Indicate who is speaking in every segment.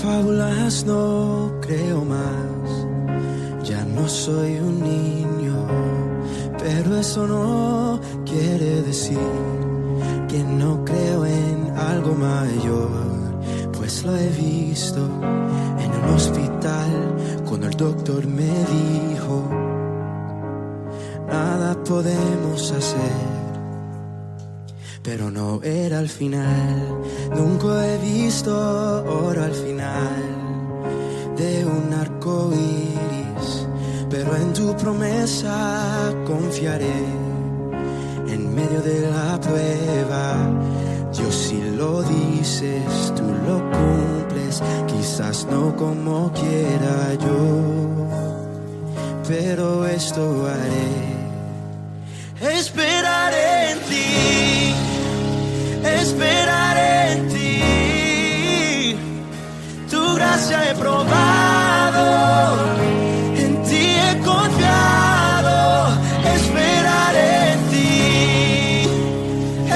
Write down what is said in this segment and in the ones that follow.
Speaker 1: fábulas no creo más, ya no soy un niño, pero eso no quiere decir que no creo en algo mayor, pues lo he visto en un hospital cuando el doctor me dijo, nada podemos hacer. Pero no era el final, nunca he visto oro al final de un arco iris, pero en tu promesa confiaré en medio de la prueba. Dios, si lo dices, tú lo cumples, quizás no como quiera yo, pero esto haré, esperaré en ti. Esperaré en ti, tu gracia he probado, en ti he confiado. Esperaré en ti,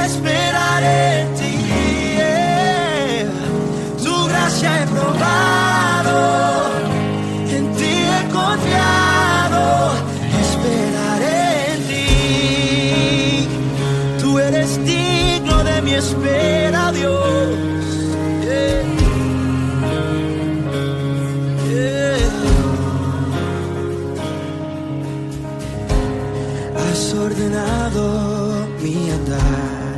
Speaker 1: esperaré en ti, tu gracia he probado, en ti he confiado. Esperaré en ti, tú eres digno de mi espera, Dios. Yeah. Yeah. Has ordenado mi andar,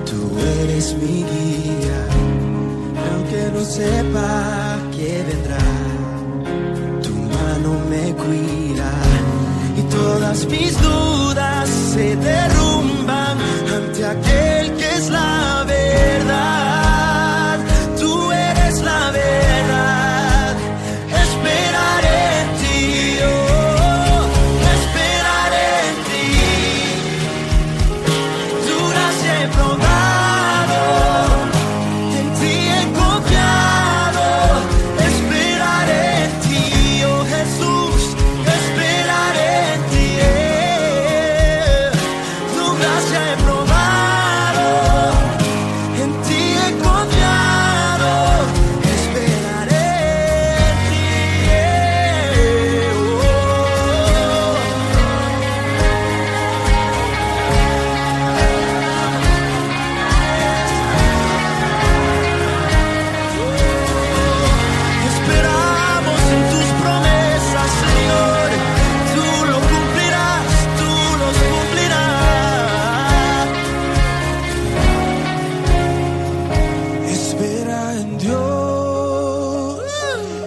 Speaker 1: tú eres mi guía, aunque no sepa que vendrá, tu mano me cuida y todas mis dudas se derrumban ante aquel que es la verdad. Tú eres la verdad. Esperaré en ti, oh, esperaré en ti. Tu gracia he probado, en ti he confiado. Esperaré en ti, oh Jesús, esperaré en ti. Tu gracia he probado.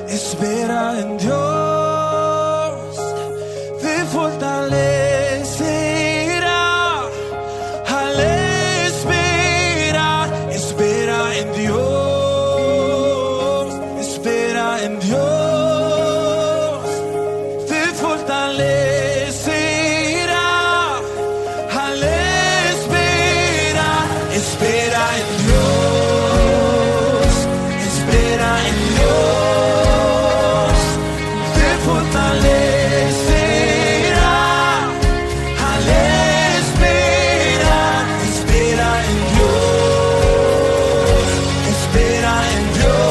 Speaker 1: Espera en Dios, te fortalecerá al esperar. Espera en Dios, espera en Dios, te fortalecerá al esperar. Espera en Dios, espera en Dios.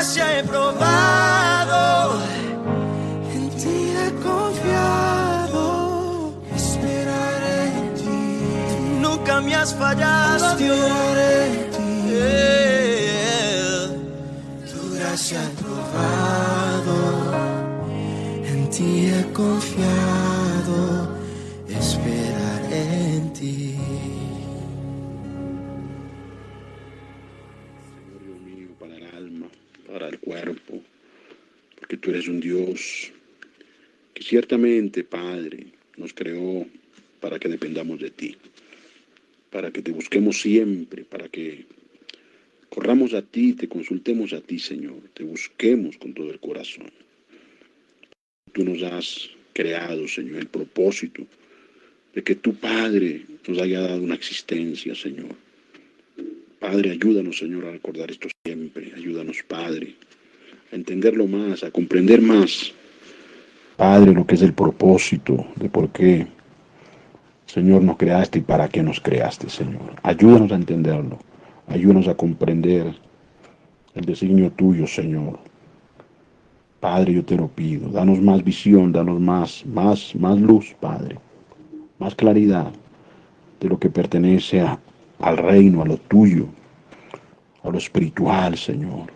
Speaker 1: gracia he probado, en ti he confiado, esperaré en ti. Nunca me has fallado, Dios. Esperaré en ti. Tu gracia he probado, en ti he confiado, esperaré en ti.
Speaker 2: Señor Dios mío, para el alma, para el cuerpo, porque tú eres un Dios que ciertamente, Padre, nos creó para que dependamos de ti, para que te busquemos siempre, para que corramos a ti, te consultemos a ti, Señor, te busquemos con todo el corazón. Tú nos has creado, Señor, el propósito de que tu Padre nos haya dado una existencia, Señor. Padre, ayúdanos, Señor, a recordar esto siempre. Ayúdanos, Padre, a entenderlo más, a comprender más, Padre, lo que es el propósito de por qué, Señor, nos creaste y para qué nos creaste, Señor. Ayúdanos a entenderlo. Ayúdanos a comprender el designio tuyo, Señor. Padre, yo te lo pido. Danos más visión, danos más luz, Padre. Más claridad de lo que pertenece al reino, a lo tuyo, a lo espiritual, Señor.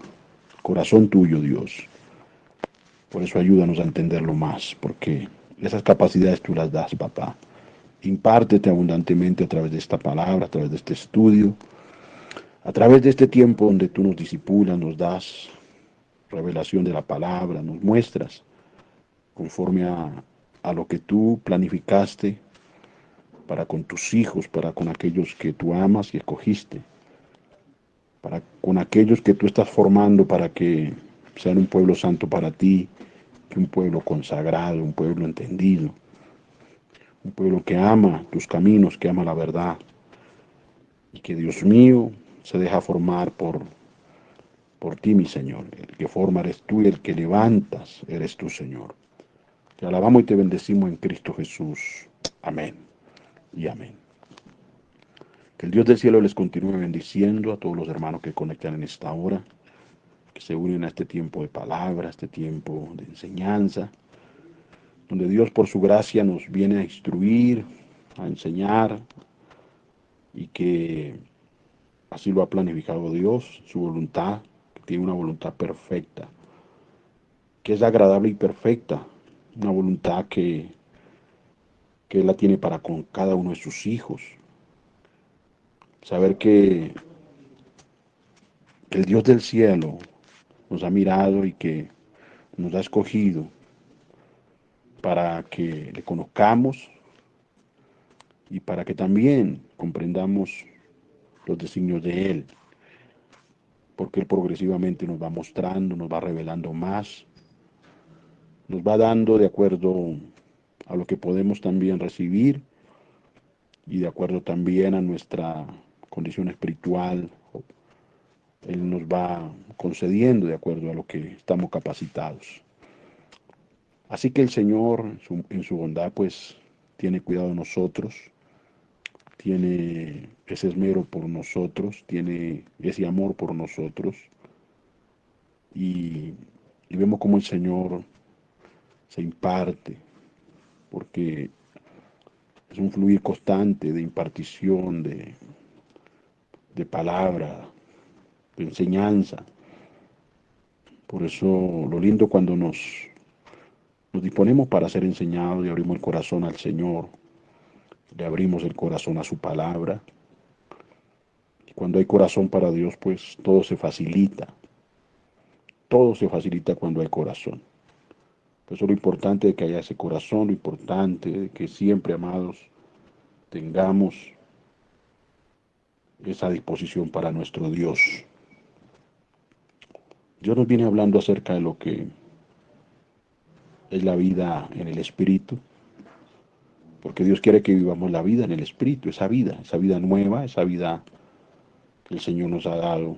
Speaker 2: Corazón tuyo, Dios. Por eso ayúdanos a entenderlo más, porque esas capacidades tú las das, papá. Impártete abundantemente a través de esta palabra, a través de este estudio, a través de este tiempo donde tú nos disipulas, nos das revelación de la palabra, nos muestras conforme a lo que tú planificaste para con tus hijos, para con aquellos que tú amas y escogiste, para con aquellos que tú estás formando para que sean un pueblo santo para ti, que un pueblo consagrado, un pueblo entendido, un pueblo que ama tus caminos, que ama la verdad, y que Dios mío se deja formar por ti, mi Señor. El que forma eres tú y el que levantas eres tú, Señor. Te alabamos y te bendecimos en Cristo Jesús. Amén y amén. Que el Dios del cielo les continúe bendiciendo a todos los hermanos que conectan en esta hora, que se unen a este tiempo de palabra, a este tiempo de enseñanza, donde Dios por su gracia nos viene a instruir, a enseñar, y que así lo ha planificado Dios, su voluntad, que tiene una voluntad perfecta, que es agradable y perfecta, una voluntad que Él la tiene para con cada uno de sus hijos. Saber que el Dios del cielo nos ha mirado y que nos ha escogido para que le conozcamos y para que también comprendamos los designios de Él, porque Él progresivamente nos va mostrando, nos va revelando más, nos va dando de acuerdo a lo que podemos también recibir y de acuerdo también a nuestra condición espiritual. Él nos va concediendo de acuerdo a lo que estamos capacitados. Así que el Señor, en su bondad, pues tiene cuidado de nosotros, tiene ese esmero por nosotros, tiene ese amor por nosotros. Y vemos cómo el Señor se imparte, porque es un fluir constante de impartición, de palabra, de enseñanza. Por eso lo lindo cuando nos disponemos para ser enseñados y abrimos el corazón al Señor, le abrimos el corazón a su palabra. Y cuando hay corazón para Dios, pues todo se facilita. Todo se facilita cuando hay corazón. Por eso lo importante de que haya ese corazón, lo importante de que siempre, amados, tengamos esa disposición para nuestro Dios. Dios nos viene hablando acerca de lo que es la vida en el Espíritu, porque Dios quiere que vivamos la vida en el Espíritu, esa vida nueva, esa vida que el Señor nos ha dado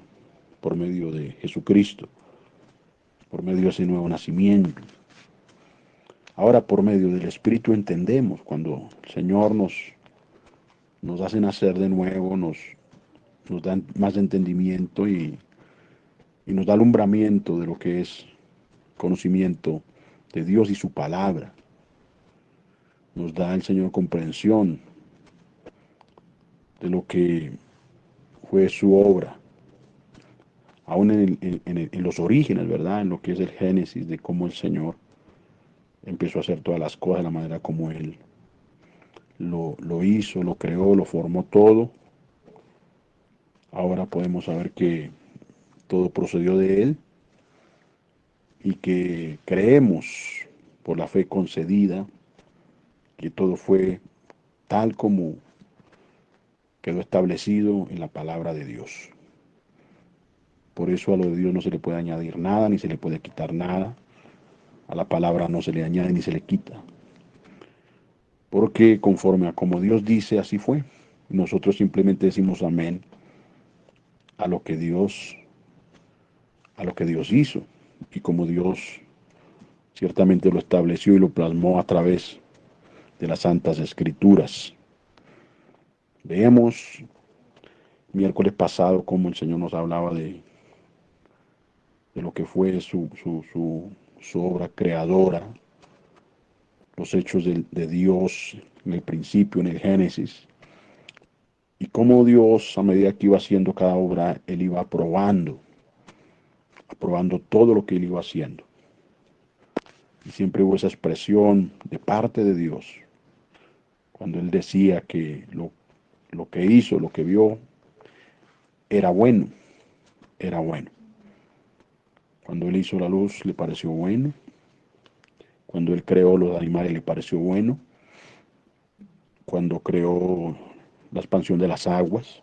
Speaker 2: por medio de Jesucristo, por medio de ese nuevo nacimiento. Ahora por medio del Espíritu entendemos cuando el Señor nos hace nacer de nuevo, nos da más entendimiento y y nos da alumbramiento de lo que es conocimiento de Dios y su palabra. Nos da el Señor comprensión de lo que fue su obra, aún en los orígenes, ¿verdad? En lo que es el Génesis de cómo el Señor empezó a hacer todas las cosas de la manera como Él lo hizo, lo creó, lo formó todo. Ahora podemos saber que todo procedió de Él y que creemos por la fe concedida que todo fue tal como quedó establecido en la palabra de Dios. Por eso a lo de Dios no se le puede añadir nada, ni se le puede quitar nada. A la palabra no se le añade ni se le quita. Porque conforme a como Dios dice, así fue. Nosotros simplemente decimos amén a lo que Dios, a lo que Dios hizo. Y como Dios ciertamente lo estableció y lo plasmó a través de las Santas Escrituras. Veamos miércoles pasado cómo el Señor nos hablaba de lo que fue su obra creadora, los hechos de Dios en el principio, en el Génesis, y cómo Dios, a medida que iba haciendo cada obra, Él iba aprobando todo lo que Él iba haciendo. Y siempre hubo esa expresión de parte de Dios, cuando Él decía que lo que hizo, lo que vio, era bueno, era bueno. Cuando Él hizo la luz, le pareció bueno. Cuando Él creó los animales, le pareció bueno. Cuando creó la expansión de las aguas,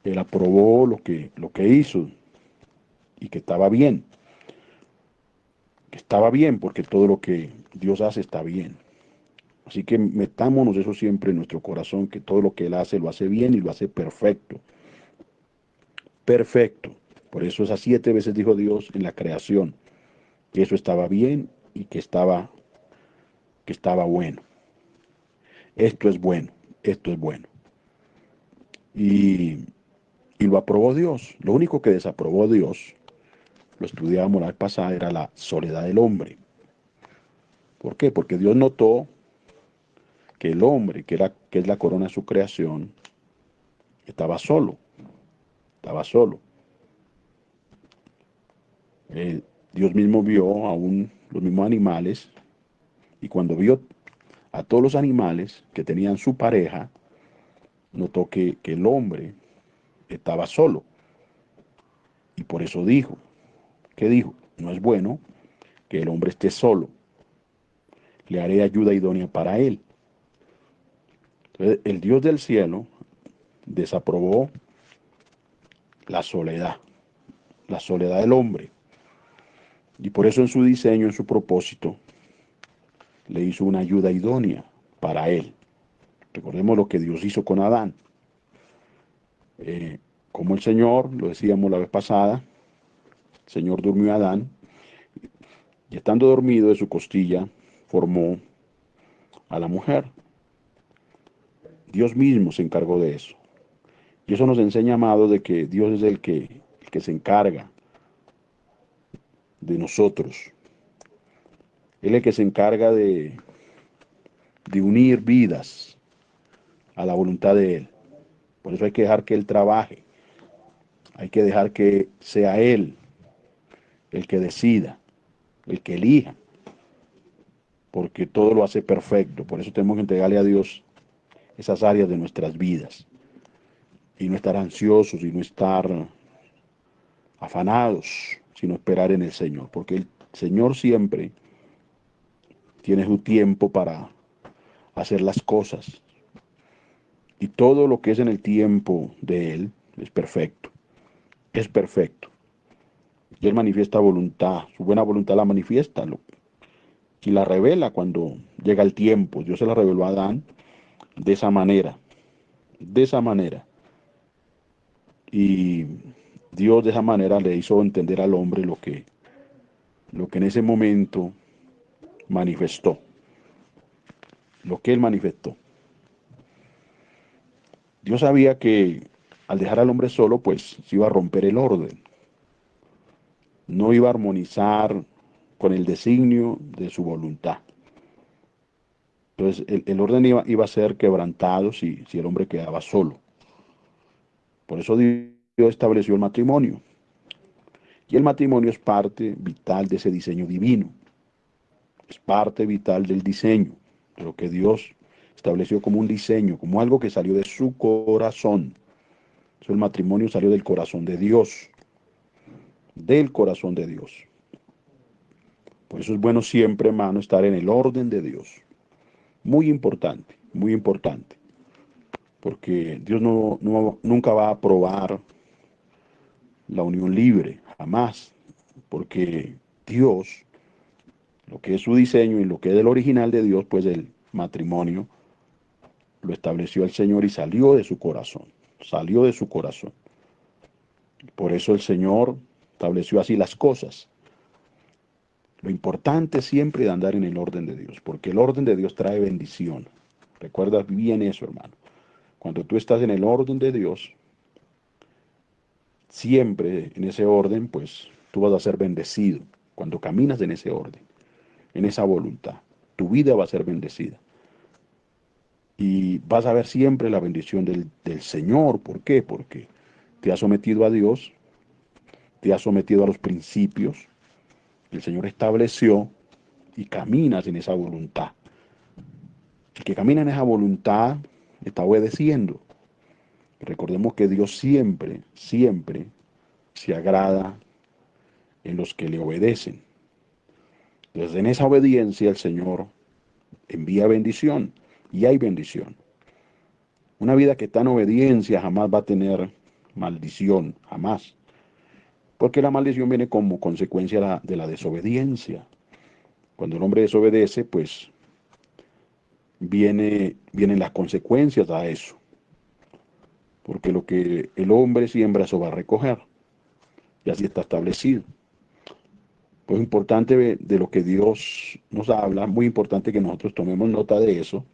Speaker 2: Él aprobó lo que hizo y que estaba bien. Que estaba bien porque todo lo que Dios hace está bien. Así que metámonos eso siempre en nuestro corazón, que todo lo que Él hace lo hace bien y lo hace perfecto. Perfecto. Por eso esas 7 veces dijo Dios en la creación que eso estaba bien y que estaba bueno. Esto es bueno, esto es bueno. Y, y lo aprobó Dios. Lo único que desaprobó Dios, lo estudiábamos la vez pasada, era la soledad del hombre. ¿Por qué? Porque Dios notó que el hombre, que es la corona de su creación, estaba solo, estaba solo. Dios mismo vio aún los mismos animales y cuando vio a todos los animales que tenían su pareja, notó que el hombre estaba solo. Y por eso dijo, ¿qué dijo? No es bueno que el hombre esté solo. Le haré ayuda idónea para él. Entonces, el Dios del cielo desaprobó la soledad del hombre. Y por eso en su diseño, en su propósito, le hizo una ayuda idónea para él. Recordemos lo que Dios hizo con Adán. Como el Señor, lo decíamos la vez pasada, el Señor durmió a Adán y estando dormido de su costilla formó a la mujer. Dios mismo se encargó de eso. Y eso nos enseña, amado, de que Dios es el que se encarga de nosotros. Él es el que se encarga de unir vidas a la voluntad de Él. Por eso hay que dejar que Él trabaje. Hay que dejar que sea Él el que decida, el que elija, porque todo lo hace perfecto. Por eso tenemos que entregarle a Dios esas áreas de nuestras vidas y no estar ansiosos y no estar afanados, sino esperar en el Señor, porque el Señor siempre tiene su tiempo para hacer las cosas y todo lo que es en el tiempo de Él es perfecto, es perfecto. Y Él manifiesta voluntad, su buena voluntad la manifiesta y la revela cuando llega el tiempo. Dios se la reveló a Adán de esa manera, de esa manera. Y Dios de esa manera le hizo entender al hombre lo que en ese momento manifestó, lo que Él manifestó. Dios sabía que al dejar al hombre solo, pues se iba a romper el orden. no iba a armonizar con el designio de su voluntad. Entonces el orden iba a ser quebrantado si el hombre quedaba solo. Por eso Dios estableció el matrimonio. Y el matrimonio es parte vital de ese diseño divino. Es parte vital del diseño, de lo que Dios estableció como un diseño, como algo que salió de su corazón. Eso, el matrimonio salió del corazón de Dios, del corazón de Dios. Por eso es bueno siempre, hermano, estar en el orden de Dios. Muy importante, porque Dios nunca va a aprobar la unión libre, jamás, porque Dios, lo que es su diseño y lo que es el original de Dios, pues el matrimonio lo estableció el Señor y salió de su corazón. Por eso el Señor estableció así las cosas. Lo importante siempre es andar en el orden de Dios, porque el orden de Dios trae bendición. Recuerda bien eso, hermano. Cuando tú estás en el orden de Dios, siempre en ese orden, pues tú vas a ser bendecido. Cuando caminas en ese orden, en esa voluntad, tu vida va a ser bendecida. Y vas a ver siempre la bendición del Señor. ¿Por qué? Porque te has sometido a Dios, te has sometido a los principios que el Señor estableció y caminas en esa voluntad. El que camina en esa voluntad está obedeciendo. Recordemos que Dios siempre, siempre se agrada en los que le obedecen. Entonces, en esa obediencia el Señor envía bendición y hay bendición. Una vida que está en obediencia jamás va a tener maldición, jamás. Porque la maldición viene como consecuencia de la desobediencia. Cuando el hombre desobedece, pues vienen las consecuencias a eso. Porque lo que el hombre siembra, eso va a recoger. Y así está establecido. Pues importante de lo que Dios nos habla, muy importante que nosotros tomemos nota de eso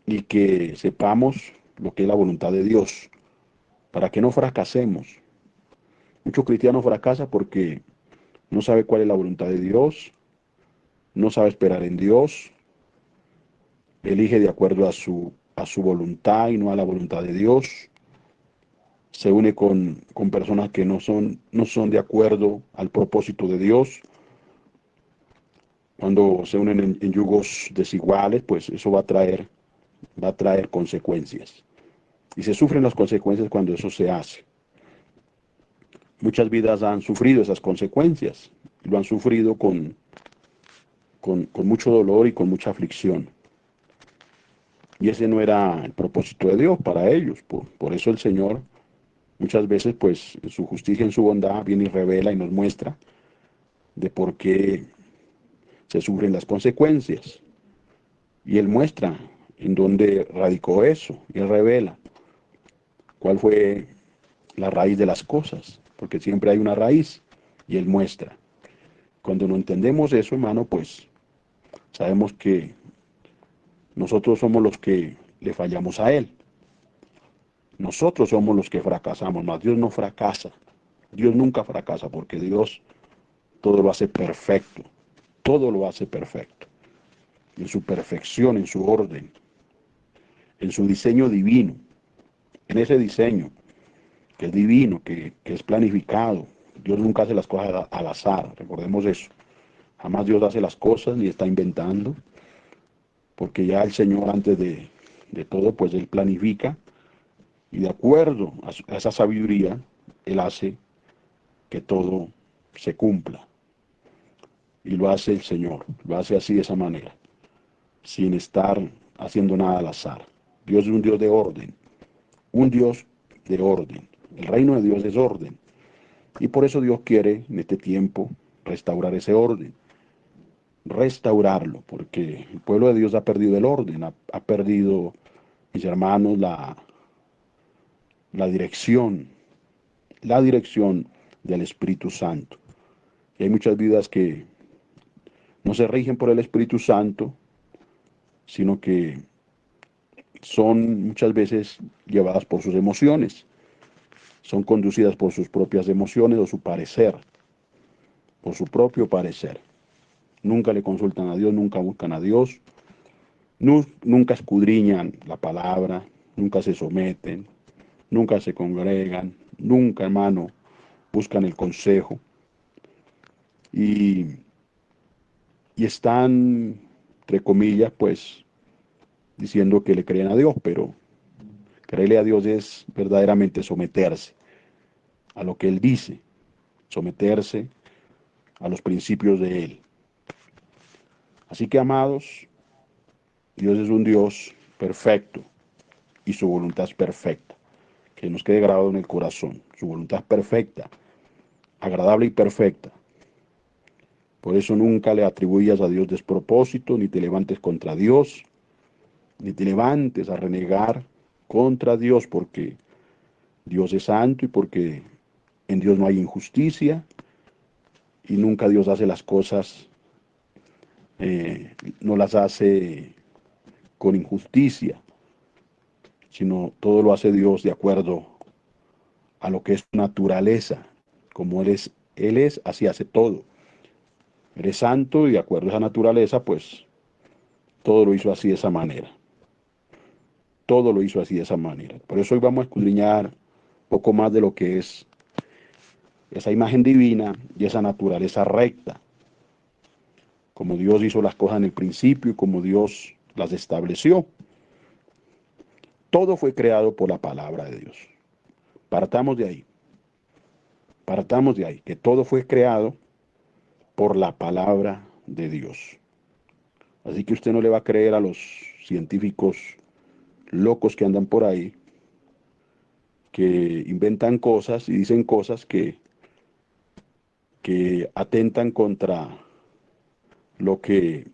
Speaker 2: y que sepamos lo que es la voluntad de Dios, para que no fracasemos. Muchos cristianos fracasan porque no sabe cuál es la voluntad de Dios, no sabe esperar en Dios, elige de acuerdo a su voluntad y no a la voluntad de Dios, se une con personas que no son de acuerdo al propósito de Dios. Cuando se unen en yugos desiguales, pues eso va a traer consecuencias. Y se sufren las consecuencias cuando eso se hace. Muchas vidas han sufrido esas consecuencias. Lo han sufrido con mucho dolor y con mucha aflicción. Y ese no era el propósito de Dios para ellos. Por eso el Señor muchas veces, pues, en su justicia, en su bondad, viene y revela y nos muestra de por qué se sufren las consecuencias. Y Él muestra en dónde radicó eso. Y Él revela cuál fue la raíz de las cosas. Porque siempre hay una raíz. Y Él muestra. Cuando no entendemos eso, hermano, pues sabemos que nosotros somos los que le fallamos a Él. Nosotros somos los que fracasamos, mas Dios no fracasa. Dios nunca fracasa porque Dios todo lo hace perfecto. Todo lo hace perfecto. En su perfección, en su orden, en su diseño divino. En ese diseño que es divino, que es planificado. Dios nunca hace las cosas al azar, recordemos eso. Jamás Dios hace las cosas ni está inventando, porque ya el Señor antes de todo, pues Él planifica y de acuerdo a esa sabiduría, Él hace que todo se cumpla. Y lo hace el Señor, lo hace así de esa manera, sin estar haciendo nada al azar. Dios es un Dios de orden, un Dios de orden. El reino de Dios es orden. Y por eso Dios quiere en este tiempo restaurar ese orden, restaurarlo, porque el pueblo de Dios ha perdido el orden, ha perdido, mis hermanos, la dirección del Espíritu Santo. Y hay muchas vidas que no se rigen por el Espíritu Santo, sino que son muchas veces llevadas por sus emociones, son conducidas por sus propias emociones o su parecer. por su propio parecer. Nunca le consultan a Dios, nunca buscan a Dios, nunca escudriñan la palabra, nunca se someten, nunca se congregan, nunca, hermano, buscan el consejo. Y, y están, entre comillas, pues, diciendo que le creen a Dios, pero creerle a Dios es verdaderamente someterse a lo que Él dice, someterse a los principios de Él. Así que, amados, Dios es un Dios perfecto y su voluntad es perfecta. Que nos quede grabado en el corazón. Su voluntad es perfecta, agradable y perfecta. Por eso nunca le atribuyas a Dios despropósito, ni te levantes contra Dios, ni te levantes a renegar contra Dios, porque Dios es santo y porque en Dios no hay injusticia y nunca Dios hace las cosas, no las hace con injusticia, sino todo lo hace Dios de acuerdo a lo que es su naturaleza. Como Él es, así hace todo. Él es santo y de acuerdo a esa naturaleza, pues todo lo hizo así de esa manera. Todo lo hizo así de esa manera. Por eso hoy vamos a escudriñar un poco más de lo que es esa imagen divina y esa naturaleza recta. Como Dios hizo las cosas en el principio y como Dios las estableció. Todo fue creado por la palabra de Dios. Partamos de ahí. Partamos de ahí, que todo fue creado por la palabra de Dios. Así que usted no le va a creer a los científicos locos que andan por ahí, que inventan cosas y dicen cosas que atentan contra lo que,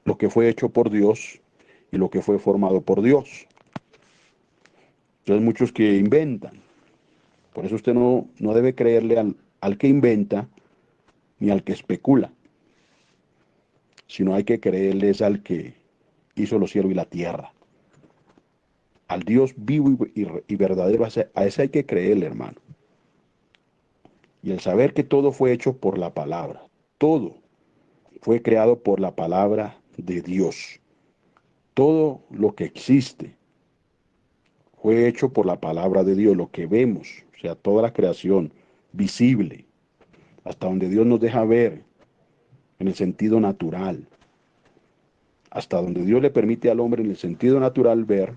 Speaker 2: lo que fue hecho por Dios y lo que fue formado por Dios. Entonces muchos que inventan. Por eso usted no debe creerle al que inventa ni al que especula, sino hay que creerles al que hizo los cielos y la tierra. Al Dios vivo y verdadero, a ese hay que creerle, hermano. Y el saber que todo fue hecho por la palabra, todo fue creado por la palabra de Dios. Todo lo que existe fue hecho por la palabra de Dios, lo que vemos, o sea, toda la creación visible, hasta donde Dios nos deja ver en el sentido natural, hasta donde Dios le permite al hombre en el sentido natural ver,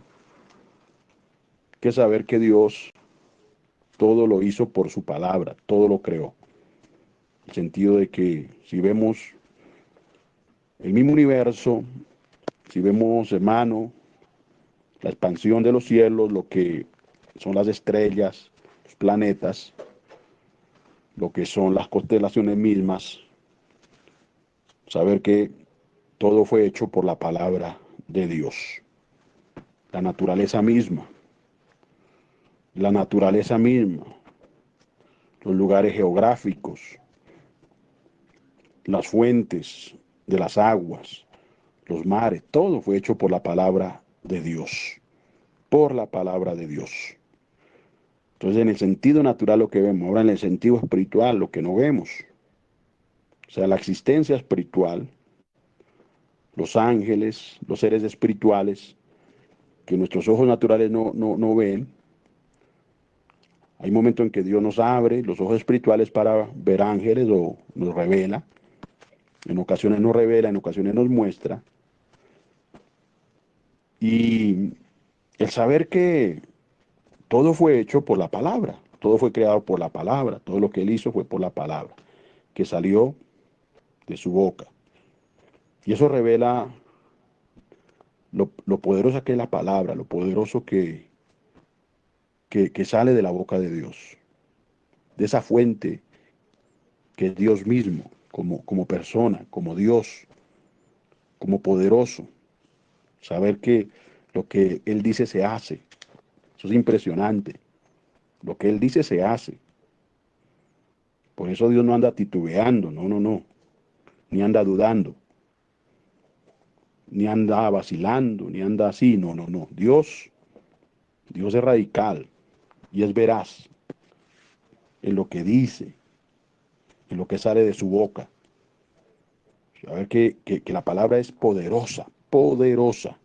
Speaker 2: que saber que Dios todo lo hizo por su palabra, todo lo creó. En el sentido de que si vemos el mismo universo, si vemos, hermano, la expansión de los cielos, lo que son las estrellas, los planetas, lo que son las constelaciones mismas, saber que todo fue hecho por la palabra de Dios. La naturaleza misma, los lugares geográficos, las fuentes de las aguas, los mares, todo fue hecho por la palabra de Dios, por la palabra de Dios. Entonces, en el sentido natural lo que vemos, ahora en el sentido espiritual lo que no vemos, o sea, la existencia espiritual, los ángeles, los seres espirituales, que nuestros ojos naturales no ven. Hay momentos en que Dios nos abre los ojos espirituales para ver ángeles o nos revela. En ocasiones nos revela, en ocasiones nos muestra. Y el saber que todo fue hecho por la palabra, todo fue creado por la palabra, todo lo que Él hizo fue por la palabra, que salió de su boca. Y eso revela lo poderosa que es la palabra, lo poderoso que sale de la boca de Dios, de esa fuente que es Dios mismo, como persona, como Dios, como poderoso. Saber que lo que Él dice se hace. Eso es impresionante. Lo que Él dice se hace. Por eso Dios no anda titubeando, no. Ni anda dudando. Ni anda vacilando, ni anda así, no. Dios es radical y es veraz en lo que dice en lo que sale de su boca. A ver que la palabra es poderosa, poderosa.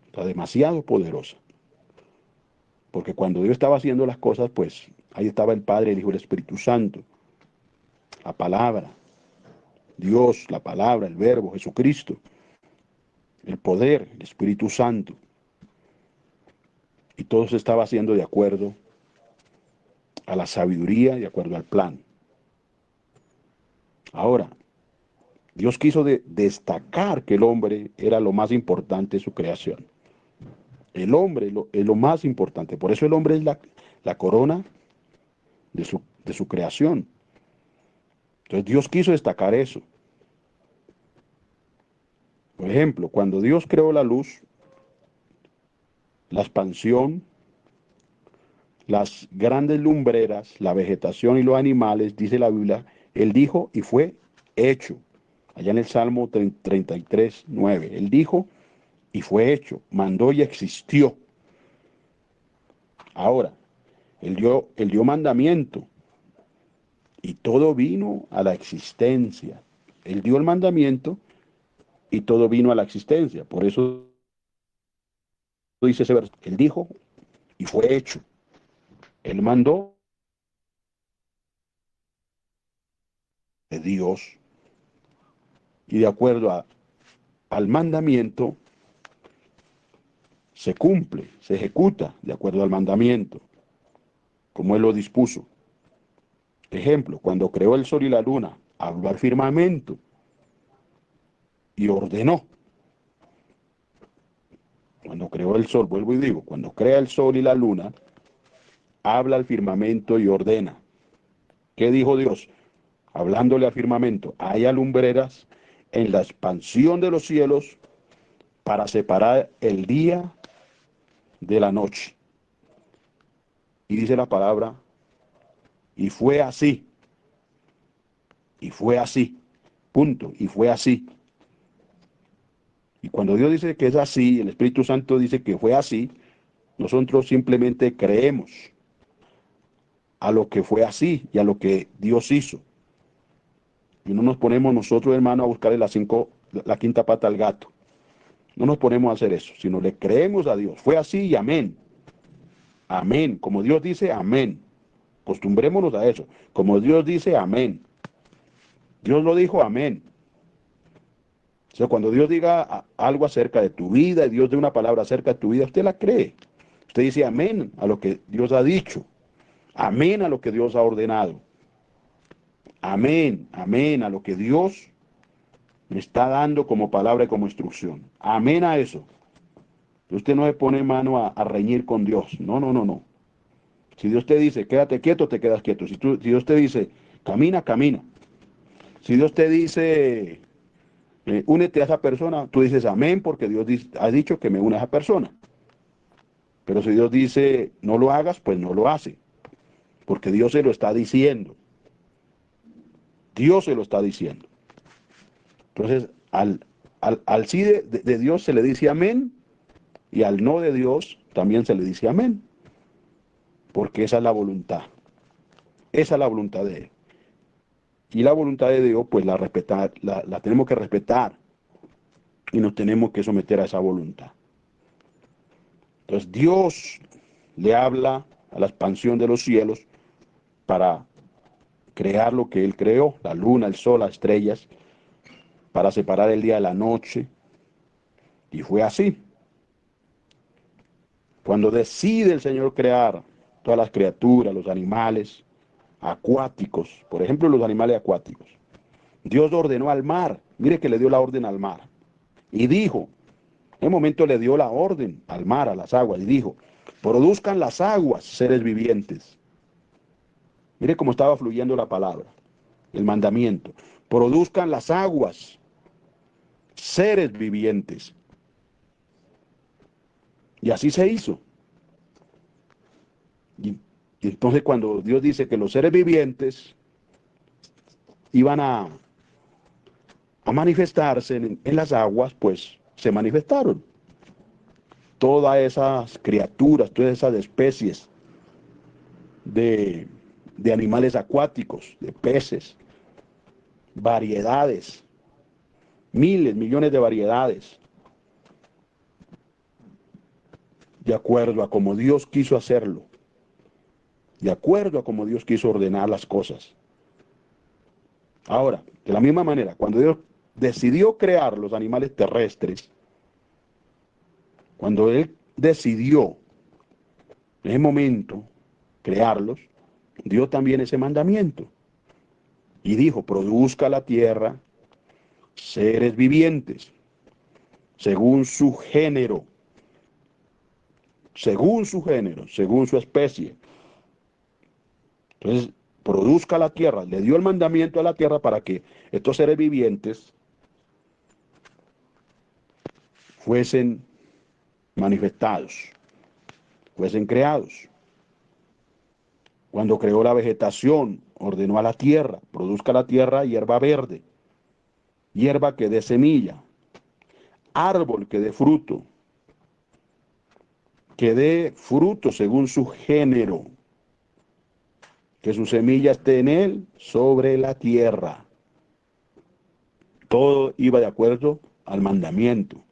Speaker 2: Está demasiado poderosa. Porque cuando Dios estaba haciendo las cosas, pues ahí estaba el Padre, el Hijo y el Espíritu Santo. La palabra, Dios, la palabra, el Verbo, Jesucristo. El poder, el Espíritu Santo. Y todo se estaba haciendo de acuerdo a la sabiduría, de acuerdo al plan. Ahora, Dios quiso destacar que el hombre era lo más importante de su creación. El hombre es lo más importante. Por eso el hombre es la corona de su creación. Entonces Dios quiso destacar eso. Por ejemplo, cuando Dios creó la luz, la expansión, las grandes lumbreras, la vegetación y los animales, dice la Biblia, Él dijo y fue hecho. Allá en el Salmo 33, 9. Él dijo y fue hecho, mandó y existió. Ahora, él dio mandamiento y todo vino a la existencia. Él dio el mandamiento y todo vino a la existencia. Por eso dice ese verso. Él dijo y fue hecho. Él mandó de Dios y de acuerdo al mandamiento se cumple, se ejecuta de acuerdo al mandamiento, como Él lo dispuso. Ejemplo, cuando creó el sol y la luna, habló al firmamento y ordenó. Cuando creó el sol, vuelvo y digo, cuando crea el sol y la luna, habla al firmamento y ordena. ¿Qué dijo Dios? Hablándole al firmamento, haya lumbreras en la expansión de los cielos para separar el día de la noche. Y dice la palabra, y fue así. Y fue así. Punto. Y fue así. Y cuando Dios dice que es así, el Espíritu Santo dice que fue así, nosotros simplemente creemos a lo que fue así y a lo que Dios hizo. Y no nos ponemos nosotros, hermanos, a buscarle la quinta pata al gato. No nos ponemos a hacer eso, sino le creemos a Dios. Fue así y amén. Amén. Como Dios dice, amén. Acostumbrémonos a eso. Como Dios dice, amén. Dios lo dijo, amén. O sea, cuando Dios diga algo acerca de tu vida y Dios dé una palabra acerca de tu vida, usted la cree. Usted dice amén a lo que Dios ha dicho. Amén a lo que Dios ha ordenado. Amén, amén a lo que Dios me está dando como palabra y como instrucción. Amén a eso. Usted no se pone mano a reñir con Dios. No, no, no, no. Si Dios te dice, quédate quieto, te quedas quieto. Si Dios te dice, camina, camina. Si Dios te dice, únete a esa persona, tú dices amén porque Dios ha dicho que me une a esa persona. Pero si Dios dice, no lo hagas, pues no lo hace. Porque Dios se lo está diciendo. Dios se lo está diciendo. Entonces, al sí de Dios se le dice amén y al no de Dios también se le dice amén. Porque esa es la voluntad. Esa es la voluntad de Él. Y la voluntad de Dios, pues la tenemos que respetar y nos tenemos que someter a esa voluntad. Entonces, Dios le habla a la expansión de los cielos para crear lo que Él creó, la luna, el sol, las estrellas, para separar el día de la noche. Y fue así. Cuando decide el Señor crear todas las criaturas, los animales acuáticos, por ejemplo, los animales acuáticos, Dios ordenó al mar, mire que le dio la orden al mar, y dijo, en un momento le dio la orden al mar, a las aguas, y dijo, produzcan las aguas seres vivientes. Mire cómo estaba fluyendo la palabra, el mandamiento, produzcan las aguas seres vivientes. Y así se hizo. Y entonces cuando Dios dice que los seres vivientes iban a manifestarse en las aguas, pues se manifestaron. Todas esas criaturas, todas esas especies de de animales acuáticos, de peces, variedades, miles, millones de variedades, de acuerdo a como Dios quiso hacerlo, de acuerdo a como Dios quiso ordenar las cosas. Ahora, de la misma manera, cuando Dios decidió crear los animales terrestres, cuando Él decidió en ese momento crearlos, dio también ese mandamiento y dijo: produzca la tierra seres vivientes, según su género, según su género, según su especie. Entonces, produzca la tierra, le dio el mandamiento a la tierra para que estos seres vivientes fuesen manifestados, fuesen creados. Cuando creó la vegetación, ordenó a la tierra: produzca la tierra hierba verde, hierba que dé semilla, árbol que dé fruto según su género, que su semilla esté en él sobre la tierra. Todo iba de acuerdo al mandamiento,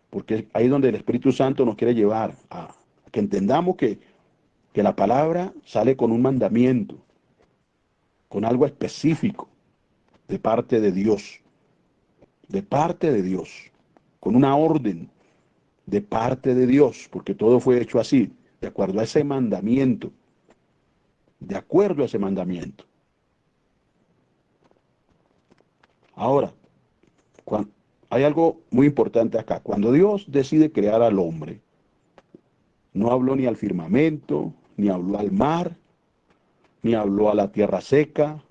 Speaker 2: porque ahí es donde el Espíritu Santo nos quiere llevar a que entendamos que la palabra sale con un mandamiento, con algo específico de parte de Dios, con una orden de parte de Dios, porque todo fue hecho así, de acuerdo a ese mandamiento, de acuerdo a ese mandamiento. Ahora, hay algo muy importante acá. Cuando Dios decide crear al hombre, no habló ni al firmamento, ni habló al mar, ni habló a la tierra seca,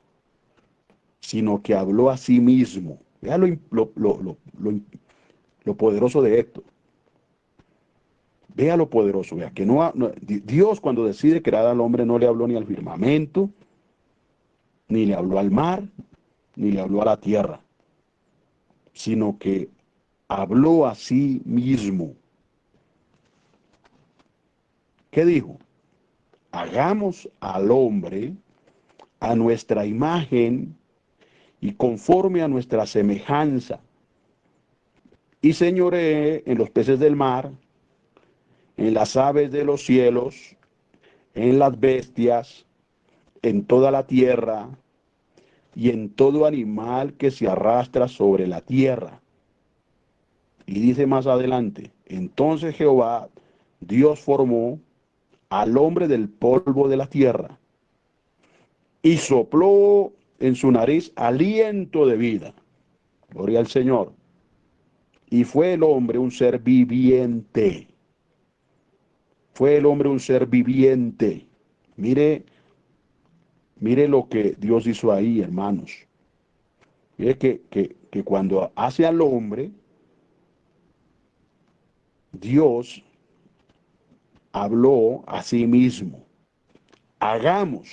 Speaker 2: sino que habló a sí mismo. Vea lo poderoso de esto. Vea lo poderoso. Vea que Dios, cuando decide crear al hombre, no le habló ni al firmamento, ni le habló al mar, ni le habló a la tierra, sino que habló a sí mismo. ¿Qué dijo? Hagamos al hombre a nuestra imagen y conforme a nuestra semejanza, y señoree en los peces del mar, en las aves de los cielos, en las bestias, en toda la tierra y en todo animal que se arrastra sobre la tierra. Y dice más adelante: entonces Jehová Dios formó al hombre del polvo de la tierra y sopló en su nariz aliento de vida. Gloria al Señor. Y fue el hombre un ser viviente. Fue el hombre un ser viviente. Mire, mire lo que Dios hizo ahí, hermanos. Mire que cuando hace al hombre, Dios habló a sí mismo. Hagamos,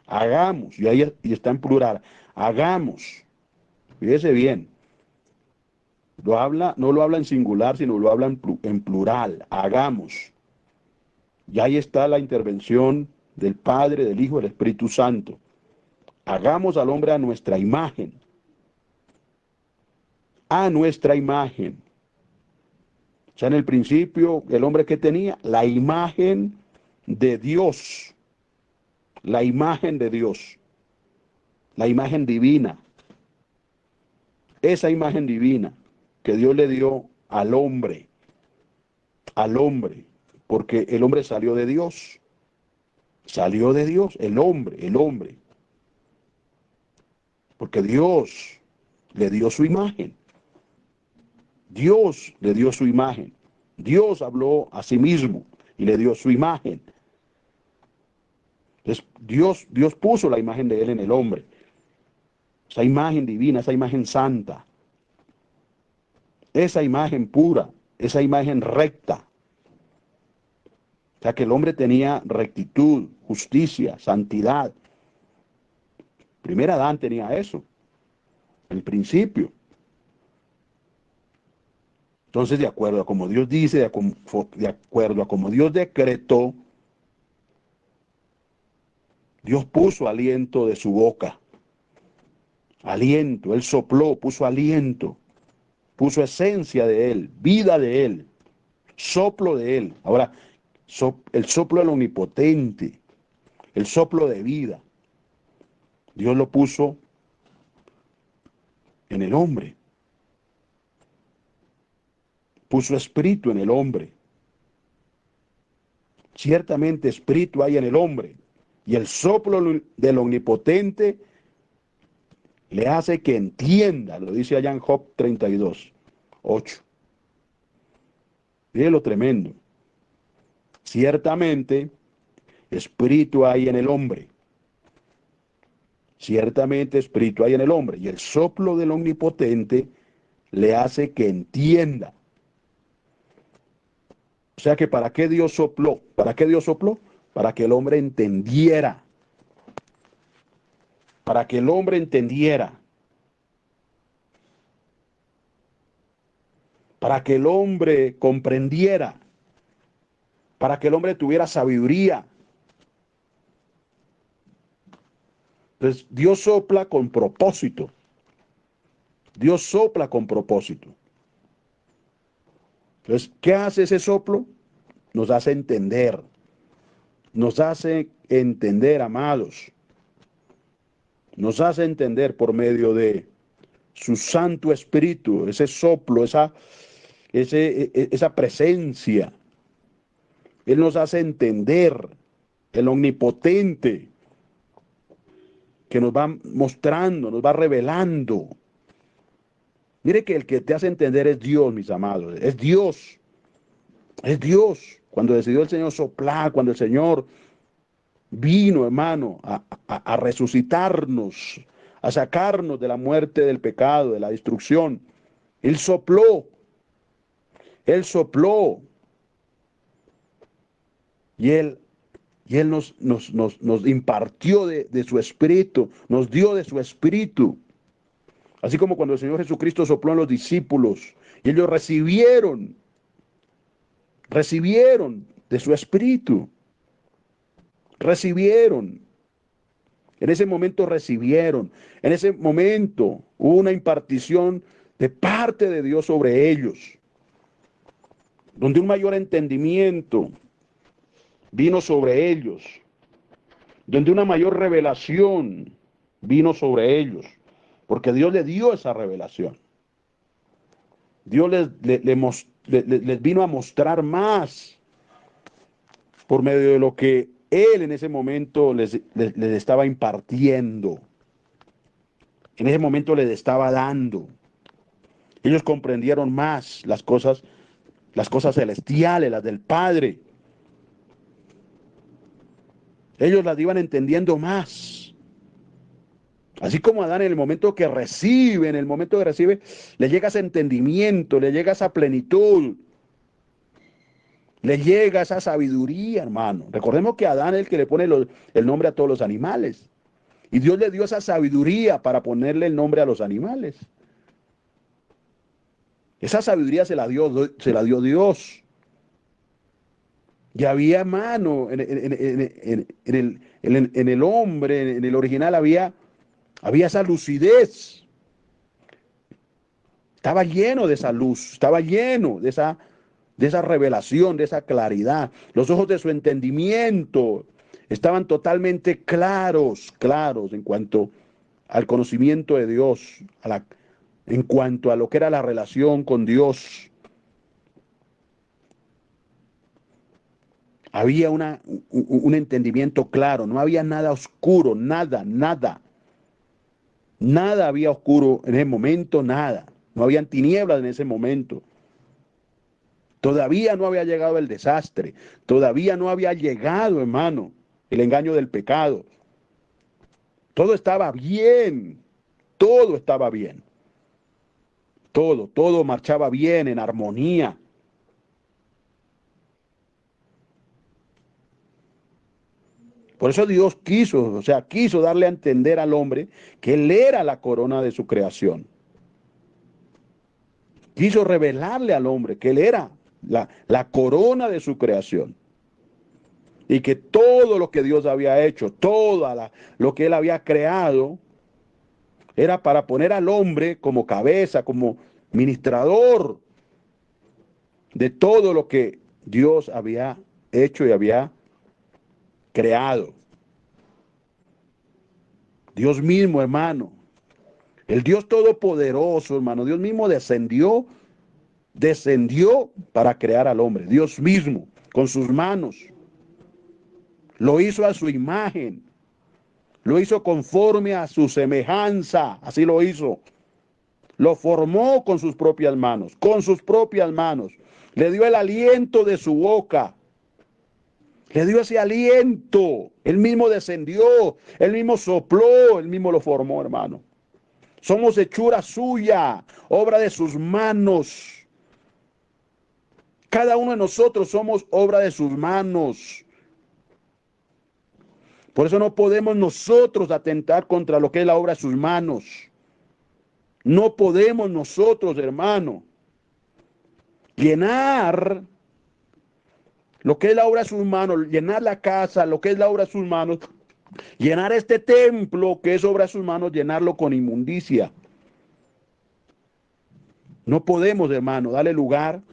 Speaker 2: hagamos, y ahí y está en plural, hagamos. Fíjese bien, no lo habla en singular, sino lo habla en plural, hagamos. Y ahí está la intervención del Padre, del Hijo, del Espíritu Santo. Hagamos al hombre a nuestra imagen. A nuestra imagen. O sea, en el principio, el hombre que tenía la imagen de Dios. La imagen de Dios. La imagen divina. Esa imagen divina que Dios le dio al hombre. Al hombre. Porque el hombre salió de Dios. Salió de Dios, el hombre. Porque Dios le dio su imagen. Dios le dio su imagen. Dios habló a sí mismo y le dio su imagen. Entonces, Dios puso la imagen de él en el hombre. Esa imagen divina, esa imagen santa. Esa imagen pura, esa imagen recta. O sea que el hombre tenía rectitud, justicia, santidad. Primero Adán tenía eso, el principio. Entonces, de acuerdo a como Dios dice, de acuerdo a como Dios decretó, Dios puso aliento de su boca. Aliento, Él sopló, puso aliento, puso esencia de Él, vida de Él, soplo de Él. Ahora, el soplo del omnipotente, el soplo de vida, Dios lo puso en el hombre. Puso espíritu en el hombre. Ciertamente espíritu hay en el hombre. Y el soplo del omnipotente le hace que entienda, lo dice allá en Job 32, 8. Miren lo tremendo. Ciertamente espíritu hay en el hombre. Ciertamente espíritu hay en el hombre. Y el soplo del omnipotente le hace que entienda. O sea que ¿para qué Dios sopló? ¿Para qué Dios sopló? Para que el hombre entendiera. Para que el hombre entendiera. Para que el hombre comprendiera. Para que el hombre tuviera sabiduría. Entonces, Dios sopla con propósito. Dios sopla con propósito. Entonces, ¿qué hace ese soplo? Nos hace entender. Nos hace entender, amados. Nos hace entender por medio de su Santo Espíritu, ese soplo, esa presencia. Él nos hace entender, el omnipotente, que nos va mostrando, nos va revelando. Mire que el que te hace entender es Dios, mis amados, es Dios. Es Dios. Cuando decidió el Señor soplar, cuando el Señor vino, hermano, a resucitarnos, a sacarnos de la muerte, del pecado, de la destrucción. Él sopló. Él sopló. Y Él nos impartió de su espíritu, nos dio de su espíritu. Así como cuando el Señor Jesucristo sopló en los discípulos y ellos recibieron de su espíritu. Recibieron. En ese momento recibieron. En ese momento hubo una impartición de parte de Dios sobre ellos, donde un mayor entendimiento vino sobre ellos, donde una mayor revelación vino sobre ellos, porque Dios les dio esa revelación. Dios les vino a mostrar más por medio de lo que Él en ese momento les estaba impartiendo. En ese momento les estaba dando. Ellos comprendieron más las cosas celestiales, las del Padre. Ellos las iban entendiendo más. Así como Adán en el momento que recibe, le llega ese entendimiento, le llega esa plenitud, le llega esa sabiduría, hermano. Recordemos que Adán es el que le pone el nombre a todos los animales. Y Dios le dio esa sabiduría para ponerle el nombre a los animales. Esa sabiduría se la dio Dios. Y había, hermano, en el hombre, en el original había esa lucidez. Estaba lleno de esa luz, estaba lleno de esa revelación, de esa claridad. Los ojos de su entendimiento estaban totalmente claros en cuanto al conocimiento de Dios, en cuanto a lo que era la relación con Dios. Había un entendimiento claro, no había nada oscuro, nada. Nada había oscuro en ese momento, nada. No habían tinieblas en ese momento. Todavía no había llegado el desastre. Todavía no había llegado, hermano, el engaño del pecado. Todo estaba bien. Todo estaba bien. Todo marchaba bien, en armonía. Por eso Dios quiso darle a entender al hombre que Él era la corona de su creación. Quiso revelarle al hombre que Él era la corona de su creación. y que todo lo que Dios había hecho, lo que él había creado, era para poner al hombre como cabeza, como ministrador de todo lo que Dios había hecho y había creado. Dios mismo, hermano, el Dios todopoderoso, hermano, Dios mismo descendió para crear al hombre. Dios mismo, con sus manos, lo hizo a su imagen, lo hizo conforme a su semejanza, así lo hizo. Lo formó con sus propias manos, con sus propias manos. Le dio el aliento de su boca. Le dio ese aliento. Él mismo descendió, él mismo sopló, él mismo lo formó, hermano. Somos hechura suya, obra de sus manos. Cada uno de nosotros somos obra de sus manos. Por eso no podemos nosotros atentar contra lo que es la obra de sus manos. No podemos nosotros, hermano, llenar lo que es la obra de sus manos, llenar la casa, lo que es la obra de sus manos, llenar este templo que es obra de sus manos, llenarlo con inmundicia. No podemos, hermano, darle lugar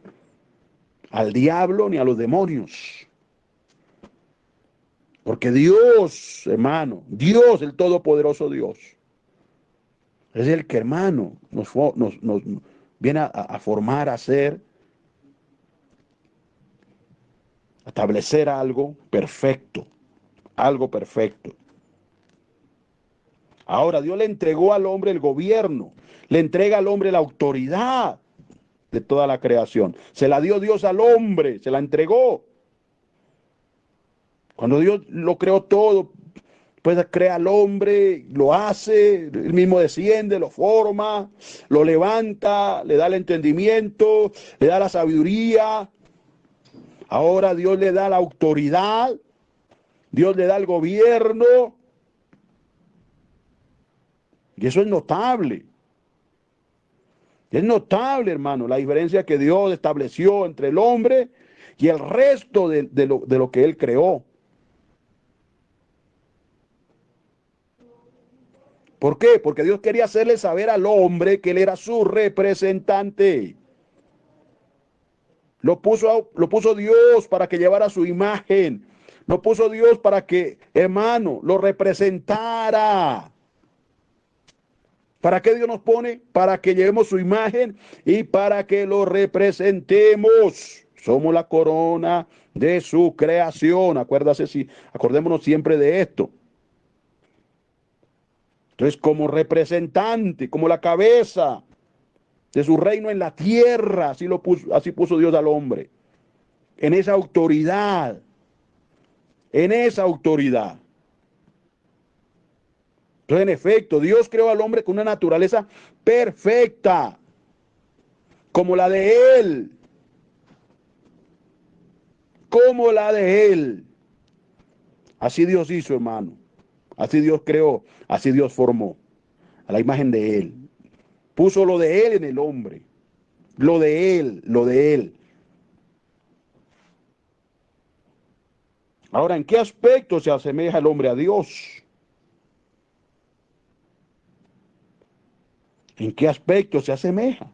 Speaker 2: al diablo ni a los demonios. Porque Dios, hermano, Dios, el todopoderoso Dios, es el que, hermano, nos viene a formar, a hacer, a establecer algo perfecto, algo perfecto. Ahora, Dios le entregó al hombre el gobierno, le entrega al hombre la autoridad de toda la creación. Se la dio Dios al hombre, se la entregó. Cuando Dios lo creó todo, pues crea al hombre, lo hace, él mismo desciende, lo forma, lo levanta, le da el entendimiento, le da la sabiduría. Ahora Dios le da la autoridad, Dios le da el gobierno. Y eso es notable. Es notable, hermano, la diferencia que Dios estableció entre el hombre y el resto de lo que él creó. ¿Por qué? Porque Dios quería hacerle saber al hombre que él era su representante. Lo puso Dios para que llevara su imagen. Lo puso Dios para que, hermano, lo representara. ¿Para qué Dios nos pone? Para que llevemos su imagen y para que lo representemos. Somos la corona de su creación. Acordémonos siempre de esto. Entonces, como representante, como la cabeza de su reino en la tierra, así puso Dios al hombre. En esa autoridad. En esa autoridad. Entonces, en efecto, Dios creó al hombre con una naturaleza perfecta, como la de él. Como la de él. Así Dios hizo, hermano. Así Dios creó, así Dios formó, a la imagen de él. Puso lo de él en el hombre. Lo de él, lo de él. Ahora, ¿en qué aspecto se asemeja el hombre a Dios? ¿En qué aspecto se asemeja?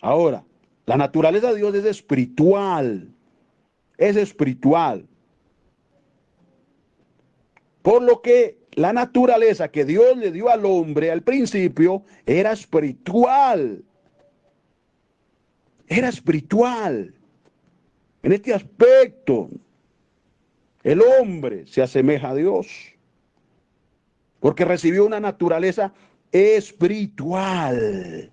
Speaker 2: Ahora, la naturaleza de Dios es espiritual. Es espiritual. Por lo que la naturaleza que Dios le dio al hombre al principio era espiritual. Era espiritual. En este aspecto, el hombre se asemeja a Dios. Porque recibió una naturaleza espiritual.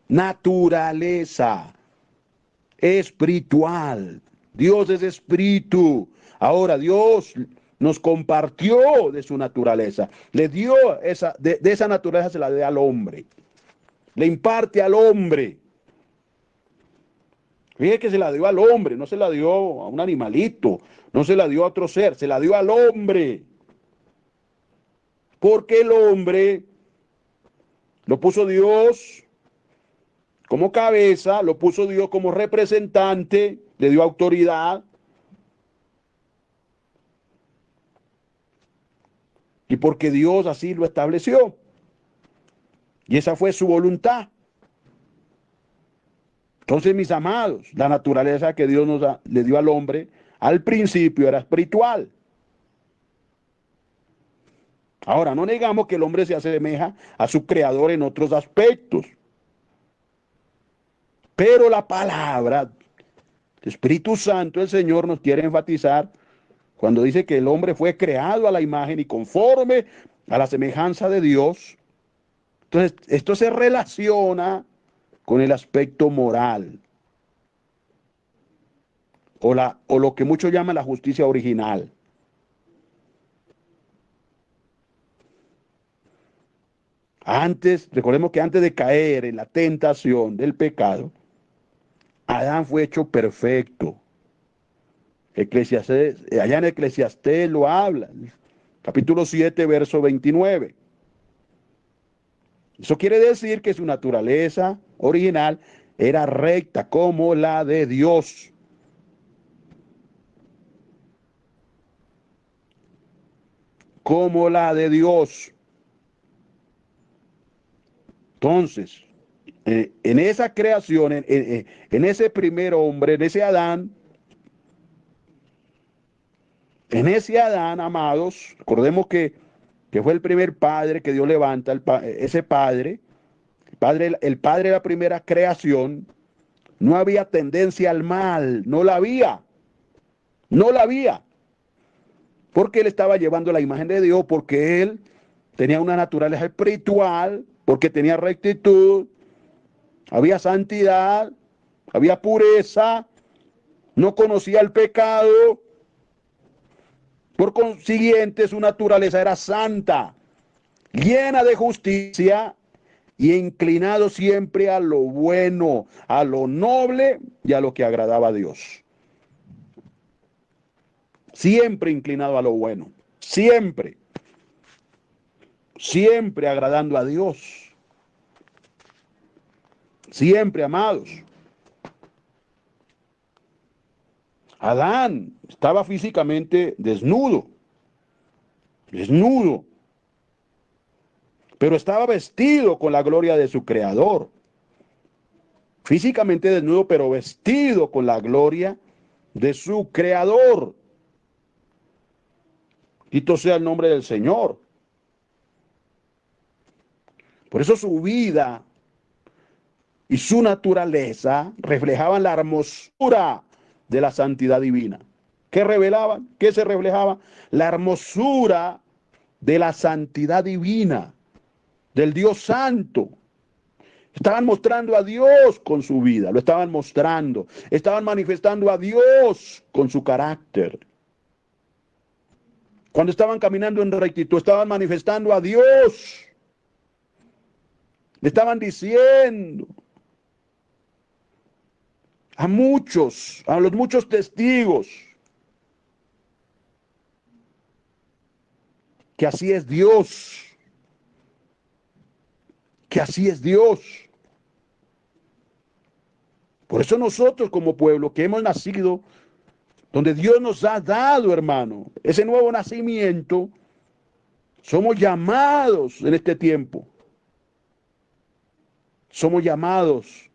Speaker 2: Naturaleza espiritual. Dios es espíritu. Ahora Dios nos compartió de su naturaleza. Le dio de esa naturaleza, se la dio al hombre. Le imparte al hombre. Fíjese que se la dio al hombre, no se la dio a un animalito, no se la dio a otro ser, se la dio al hombre. Porque el hombre lo puso Dios como cabeza, lo puso Dios como representante, le dio autoridad. Y porque Dios así lo estableció. Y esa fue su voluntad. Entonces, mis amados, la naturaleza que Dios le dio al hombre al principio era espiritual. Ahora, no negamos que el hombre se asemeja a su creador en otros aspectos. Pero la palabra, el Espíritu Santo, el Señor nos quiere enfatizar cuando dice que el hombre fue creado a la imagen y conforme a la semejanza de Dios. Entonces, esto se relaciona con el aspecto moral. O lo que muchos llaman la justicia original. Recordemos que antes de caer en la tentación del pecado, Adán fue hecho perfecto. Allá en Eclesiastés lo habla, capítulo 7, verso 29. Eso quiere decir que su naturaleza original era recta como la de Dios. Como la de Dios. Entonces, en esa creación, en ese primer hombre, en ese Adán, amados, recordemos que fue el primer padre que Dios levanta, ese padre, el padre de la primera creación, no había tendencia al mal, no la había, porque él estaba llevando la imagen de Dios, porque él tenía una naturaleza espiritual, porque tenía rectitud, había santidad, había pureza, no conocía el pecado. Por consiguiente, su naturaleza era santa, llena de justicia y inclinado siempre a lo bueno, a lo noble y a lo que agradaba a Dios. Siempre inclinado a lo bueno, siempre agradando a Dios. Siempre, amados. Adán estaba físicamente desnudo, pero estaba vestido con la gloria de su creador. Físicamente desnudo, pero vestido con la gloria de su creador. Bendito sea el nombre del Señor. Por eso su vida y su naturaleza reflejaban la hermosura de la santidad divina. ¿Qué revelaban? ¿Qué se reflejaba? La hermosura de la santidad divina, del Dios Santo. Estaban mostrando a Dios con su vida, lo estaban mostrando. Estaban manifestando a Dios con su carácter. Cuando estaban caminando en rectitud, estaban manifestando a Dios. Le estaban diciendo a los muchos testigos, que así es Dios, Por eso nosotros como pueblo que hemos nacido, donde Dios nos ha dado, hermano, ese nuevo nacimiento, somos llamados en este tiempo. Somos llamados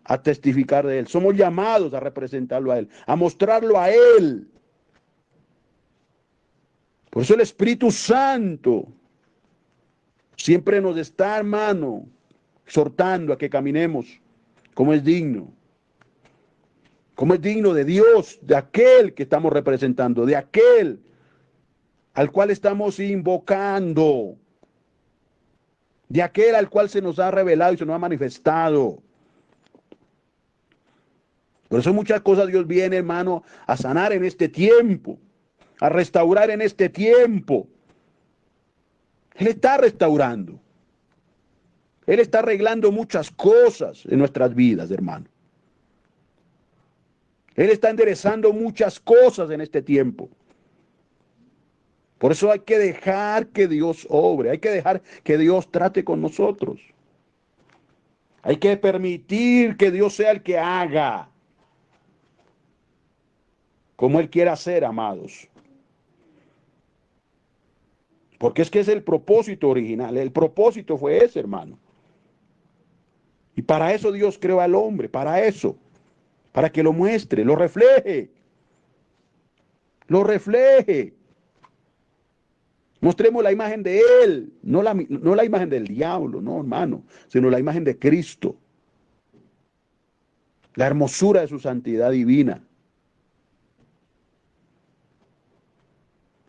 Speaker 2: a testificar de Él. Somos llamados a representarlo a Él, a mostrarlo a Él. Por eso el Espíritu Santo siempre nos está, hermano, exhortando a que caminemos como es digno. Como es digno de Dios, de aquel que estamos representando, de aquel al cual estamos invocando, de aquel al cual se nos ha revelado y se nos ha manifestado. Por eso muchas cosas Dios viene, hermano, a sanar en este tiempo, a restaurar en este tiempo. Él está restaurando. Él está arreglando muchas cosas en nuestras vidas, hermano. Él está enderezando muchas cosas en este tiempo. Por eso hay que dejar que Dios obre, hay que dejar que Dios trate con nosotros. Hay que permitir que Dios sea el que haga como Él quiera hacer, amados. Porque es que es el propósito original. El propósito fue ese, hermano. Y para eso Dios creó al hombre, para eso. Para que lo muestre, lo refleje. Lo refleje. Mostremos la imagen de Él, no la imagen del diablo, no, hermano, sino la imagen de Cristo. La hermosura de su santidad divina.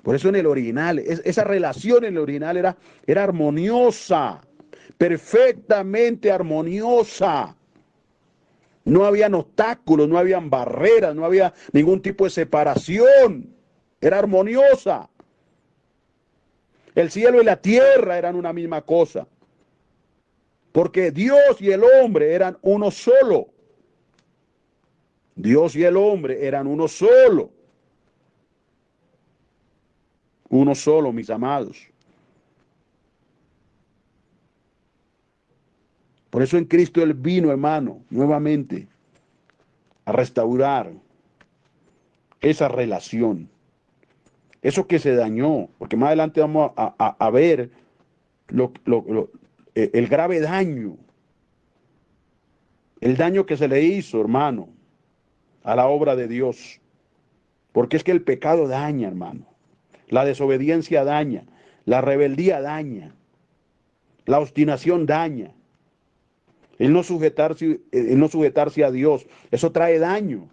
Speaker 2: Por eso en el original, esa relación en el original era armoniosa, perfectamente armoniosa. No habían obstáculos, no habían barreras, no había ningún tipo de separación. Era armoniosa. El cielo y la tierra eran una misma cosa. Porque Dios y el hombre eran uno solo. Dios y el hombre eran uno solo. Uno solo, mis amados. Por eso en Cristo Él vino, hermano, nuevamente a restaurar esa relación. Eso que se dañó, porque más adelante vamos a ver el grave daño, el daño que se le hizo, hermano, a la obra de Dios. Porque es que el pecado daña, hermano. La desobediencia daña, la rebeldía daña, la obstinación daña. El no sujetarse a Dios, eso trae daño.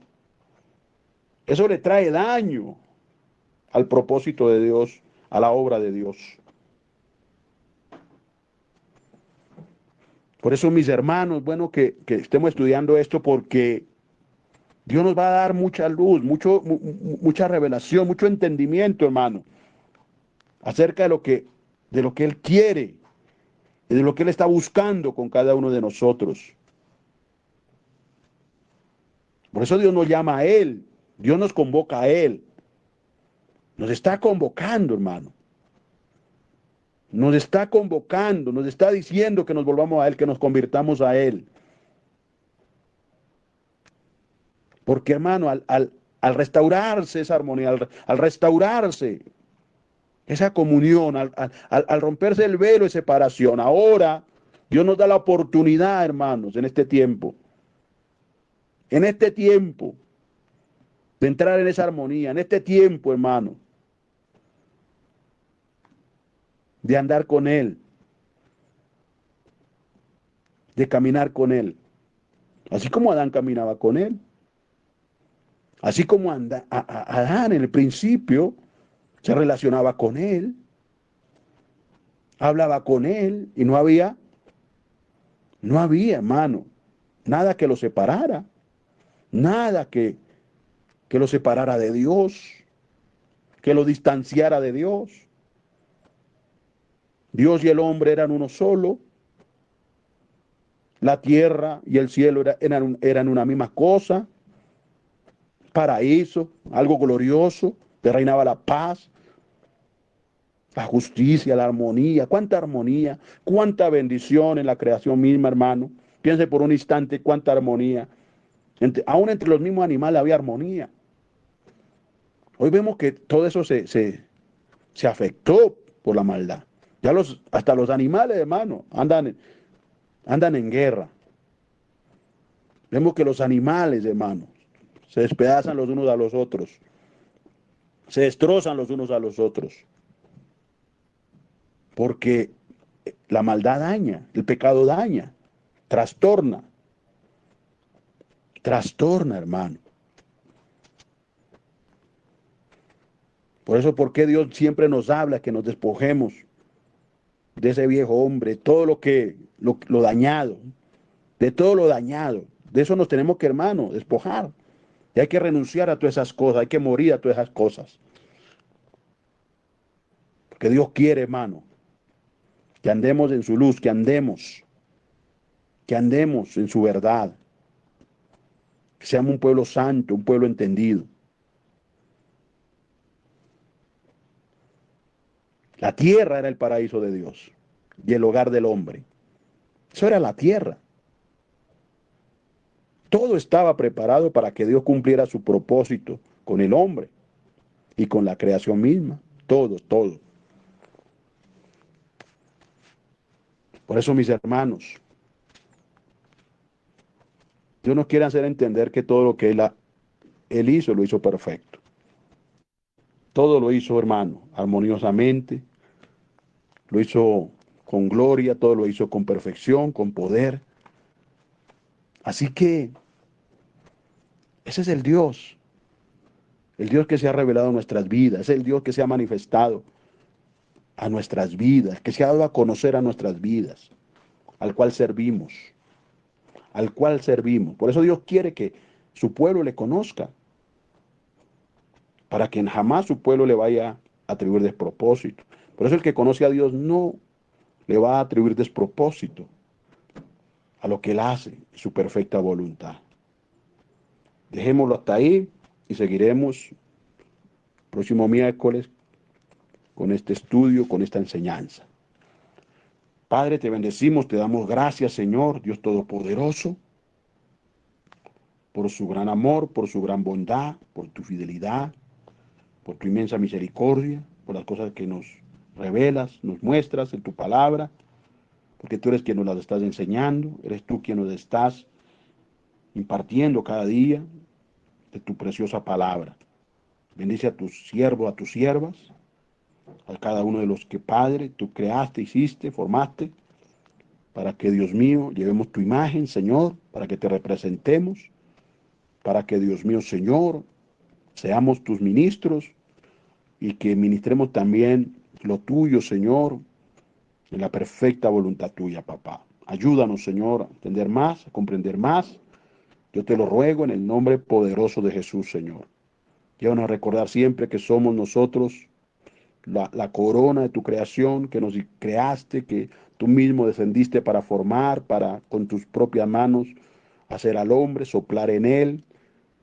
Speaker 2: Eso le trae daño al propósito de Dios, a la obra de Dios. Por eso, mis hermanos, bueno, que estemos estudiando esto porque Dios nos va a dar mucha luz, mucha revelación, mucho entendimiento, hermano, acerca de lo que Él quiere y de lo que Él está buscando con cada uno de nosotros. Por eso Dios nos llama a Él, Dios nos convoca a Él. Nos está convocando, hermano. Nos está convocando, nos está diciendo que nos volvamos a Él, que nos convirtamos a Él. Porque, hermano, al restaurarse esa armonía, al restaurarse esa comunión, al romperse el velo de separación, ahora Dios nos da la oportunidad, hermanos, en este tiempo, de entrar en esa armonía, en este tiempo, hermano, de andar con Él, de caminar con Él, así como Adán caminaba con Él, así como Adán en el principio se relacionaba con Él, hablaba con Él y no había, hermano, nada que lo separara, nada que lo separara de Dios, que lo distanciara de Dios. Dios y el hombre eran uno solo. La tierra y el cielo eran una misma cosa. Paraíso, algo glorioso, que reinaba la paz, la justicia, la armonía. Cuánta bendición en la creación misma, hermano. Piense por un instante cuánta armonía. Aún entre los mismos animales había armonía. Hoy vemos que todo eso se afectó por la maldad. Ya hasta los animales, hermano, andan en guerra. Vemos que los animales, hermano, se despedazan los unos a los otros. Se destrozan los unos a los otros. Porque la maldad daña, el pecado daña, trastorna, hermano. Por eso, ¿por qué Dios siempre nos habla que nos despojemos de ese viejo hombre, todo lo dañado, de todo lo dañado? De eso nos tenemos que, hermano, despojar. Y hay que renunciar a todas esas cosas, hay que morir a todas esas cosas. Porque Dios quiere, hermano, que andemos en su luz, que andemos en su verdad. Que seamos un pueblo santo, un pueblo entendido. La tierra era el paraíso de Dios y el hogar del hombre. Eso era la tierra. Todo estaba preparado para que Dios cumpliera su propósito con el hombre y con la creación misma. Todo, todo. Por eso, mis hermanos, Dios nos quiere hacer entender que todo lo que Él hizo, lo hizo perfecto. Todo lo hizo, hermano, armoniosamente, lo hizo con gloria, todo lo hizo con perfección, con poder. Así que ese es el Dios que se ha revelado en nuestras vidas, es el Dios que se ha manifestado a nuestras vidas, que se ha dado a conocer a nuestras vidas, al cual servimos, al cual servimos. Por eso Dios quiere que su pueblo le conozca, para que jamás su pueblo le vaya a atribuir despropósito. Por eso el que conoce a Dios no le va a atribuir despropósito a lo que Él hace, su perfecta voluntad. Dejémoslo hasta ahí y seguiremos próximo miércoles con este estudio, con esta enseñanza. Padre, te bendecimos, te damos gracias, Señor, Dios Todopoderoso, por su gran amor, por su gran bondad, por tu fidelidad, por tu inmensa misericordia, por las cosas que nos revelas, nos muestras en tu palabra, porque tú eres quien nos las estás enseñando, eres tú quien nos estás impartiendo cada día de tu preciosa palabra. Bendice a tus siervos, a tus siervas, a cada uno de los que, Padre, tú creaste, hiciste, formaste, para que, Dios mío, llevemos tu imagen, Señor, para que te representemos, para que, Dios mío, Señor, seamos tus ministros y que ministremos también lo tuyo, Señor, en la perfecta voluntad tuya, papá. Ayúdanos, Señor, a entender más, a comprender más. Yo te lo ruego en el nombre poderoso de Jesús, Señor. Llévanos a recordar siempre que somos nosotros la corona de tu creación, que nos creaste, que tú mismo descendiste para formar, para con tus propias manos hacer al hombre, soplar en él,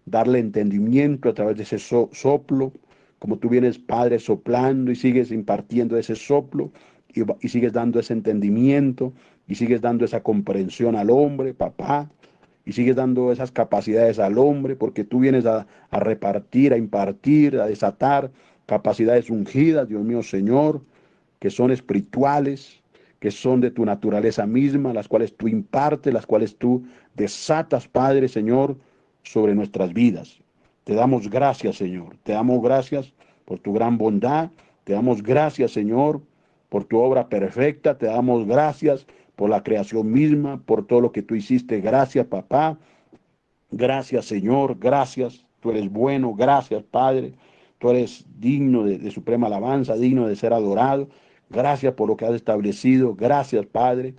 Speaker 2: darle entendimiento a través de ese soplo, como tú vienes, Padre, soplando y sigues impartiendo ese soplo y sigues dando ese entendimiento y sigues dando esa comprensión al hombre, papá, y sigues dando esas capacidades al hombre, porque tú vienes a repartir, a impartir, a desatar capacidades ungidas, Dios mío, Señor, que son espirituales, que son de tu naturaleza misma, las cuales tú impartes, las cuales tú desatas, Padre, Señor, sobre nuestras vidas. Te damos gracias, Señor. Te damos gracias por tu gran bondad. Te damos gracias, Señor, por tu obra perfecta. Te damos gracias por la creación misma, por todo lo que tú hiciste. Gracias, papá. Gracias, Señor. Gracias. Tú eres bueno. Gracias, Padre. Tú eres digno de suprema alabanza, digno de ser adorado. Gracias por lo que has establecido. Gracias, Padre,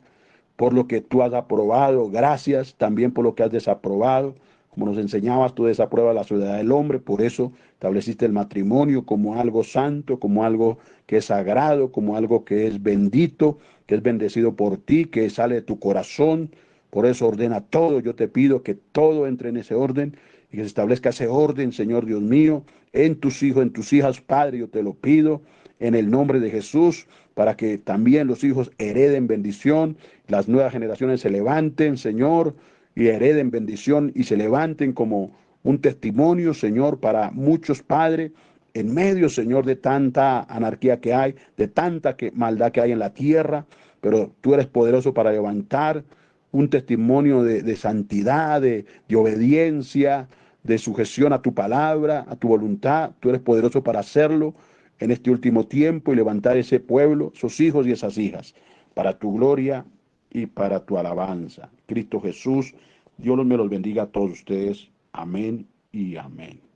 Speaker 2: por lo que tú has aprobado. Gracias también por lo que has desaprobado. Como nos enseñabas, tú desapruebas la sociedad del hombre, por eso estableciste el matrimonio como algo santo, como algo que es sagrado, como algo que es bendito, que es bendecido por ti, que sale de tu corazón. Por eso ordena todo. Yo te pido que todo entre en ese orden y que se establezca ese orden, Señor Dios mío, en tus hijos, en tus hijas, Padre, yo te lo pido en el nombre de Jesús, para que también los hijos hereden bendición, las nuevas generaciones se levanten, Señor, y hereden bendición y se levanten como un testimonio, Señor, para muchos, Padre, en medio, Señor, de tanta anarquía que hay, de tanta maldad que hay en la tierra, pero tú eres poderoso para levantar un testimonio de santidad, de obediencia, de sujeción a tu palabra, a tu voluntad. Tú eres poderoso para hacerlo en este último tiempo y levantar ese pueblo, sus hijos y esas hijas, para tu gloria y para tu alabanza. Cristo Jesús, Dios me los bendiga a todos ustedes. Amén y amén.